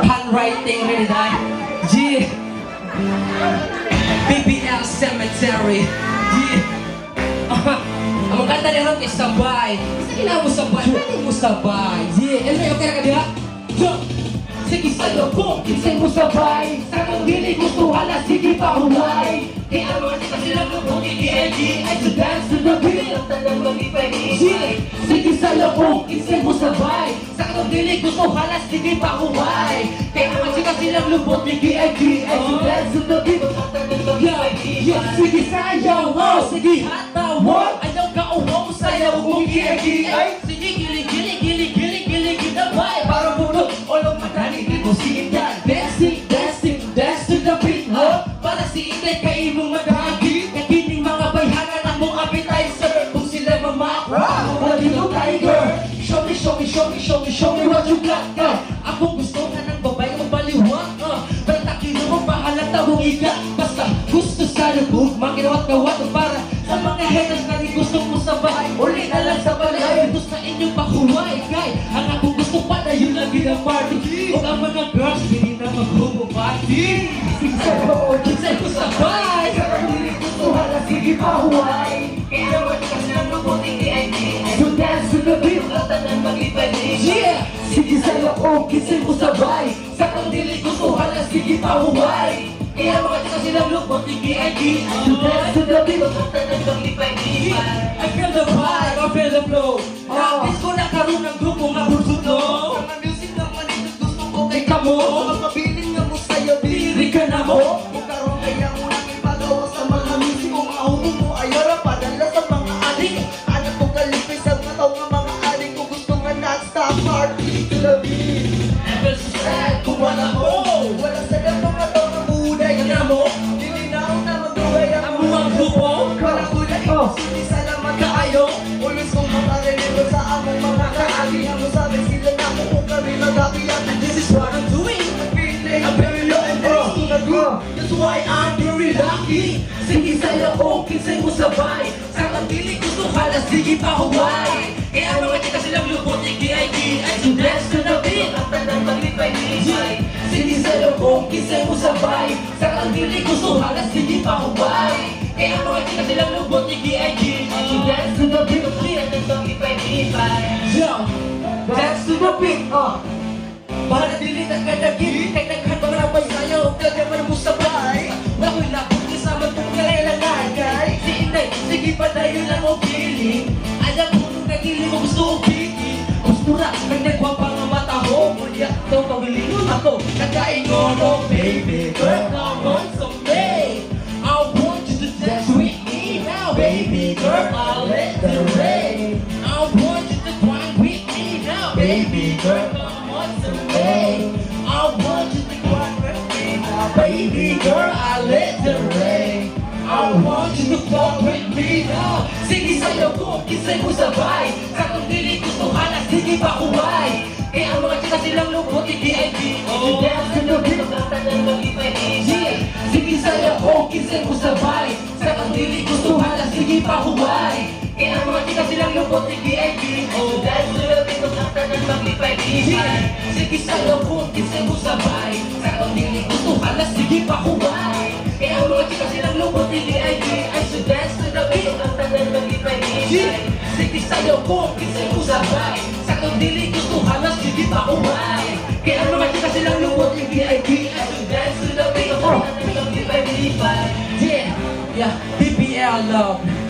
handwriting rin dahil G BBL Cemetery G ang kanta ni Ron kay sabay isa kailangan mo sabay pwede mo sabay G Elmer okay na ka diha? Sige sa'yo kung kinsay mo sabay sa kong dili gusto hala sige pa humay kaya naman di ka silang lubong i-DLG I to dance to the beat ang tanang mag-ipay sige sa'yo kung kinsay mo sabay sa kong dili gusto hala sige pa humay kaya naman di ka silang lubong i-DLG I to dance to the beat ang tanang mag-ipay sige sa'yo sige hataw ayaw ka uwaw sa'yo kung i-DLG sige gilig ginabay para puno olong madani di mo si Inday dancing dance to the beat para si Inday kay mong madagi kakining mga bayhanan ang mong appetizer kung sila mamakwa wala dito tiger show me what you got ako gusto ka ng babay o baliwag pero takino mo pahalata mong iga basta gusto sa lubog makinawat-kawat para sa mga haters na di gusto mo sabay uli na lang sa balay ito sa inyong pakuway kay ang ako gusto pa na yun lagi ng party o ang mga girls hindi na magbubati kinsay ko sabay sa kanili gusto hala sige pahuway kaya naman kasi lang mabuting DID so dance to the beat at ang mag-ipay sige sa'yo o kinsay ko sabay sa kanili gusto hala sige pahuway kaya mga tika silang lupot ni B.I.D. To dance to the beat of the mag-ipay I feel the vibe, I feel the flow Practice ko na karoon ng grupo nga bursuto Mga music naman ito gusto ko kay kamo Magpabiling nga mo sa'yo, diri ka na mo Kung karoon kaya mo nang ipagawa sa mga music Kung ahulong mo ayara, padala sa mga adik Anak ko kalipis ang mataw ng mga adik Kung gusto nga non-stop party to the beat I feel so sad kung wala mo Wala sa mga tao mo, dilinaw na magduway ang mga grupo Walang ulay, sige salamat kaayo Always kong makarinig sa among mga kaalihan mo sabi sila na mo kung kami nag-apiyan And this is what I'm doing I'm feeling, I'm very low and close to the group That's why I'm very lucky Sige sa'yo o kinsay mo sabay Sa kantili gusto hala sige pa huway Kaya mga tika silang lubot i-DID I to dance to the beat Ang tanang mag-ipay-ipay Sige sa'yo kung kinsay mo sabay Sa kantili gusto hala sige pa huway Kaya mga tika silang lubot i-DID I to dance to the beat Ang tanang mag-ipay-ipay Yo! Dance to the beat Para dilit ang kadagin Kaya naghanpa na pa sa'yo Kagaman mo sabay Nakoy lakot kasama kung kailangan kay Si Inday, sige pa tayo lang o feeling Alam mo nung nagiling mo gusto o piki Gusto na, nagnagwa pa nga mata ho Kulya, ito pagilingon ako Nagkaingon o baby girl Come on someday I want you to dance with me now Baby girl, I'll let the rain I want you to grind with me now Baby girl, come on someday I want you to grind with me now Baby girl, I'll let the rain I want you to fall with me now Sige sa'yo kung kinsay mo sabay Sa kong dili gusto hala sige pa huway Kaya ang mga chika silang lubot i-DID To dance to the beat Ang tanang mag-ipay-ipay Sige sa'yo kung kinsay mo sabay Sa kong dili gusto hala sige pa huway Kaya ang mga chika silang lubot i-DID To dance to the beat Ang tanang mag-ipay-ipay Sige sa'yo kung kinsay mo sabay Sa kong dili gusto hala sige pa huway Kaya ang mga chika silang lubot i-DID I should dance to the beat Ang tanang mag-ipay-ipay Sige sa'yo kung kinsay mo sabay Sa kong dili gusto halas sige pa huway Kaya ang mga chika silang lubot i-DID I should dance to the beat Ang tanang mag-ipay-ipay Yeah, BBL love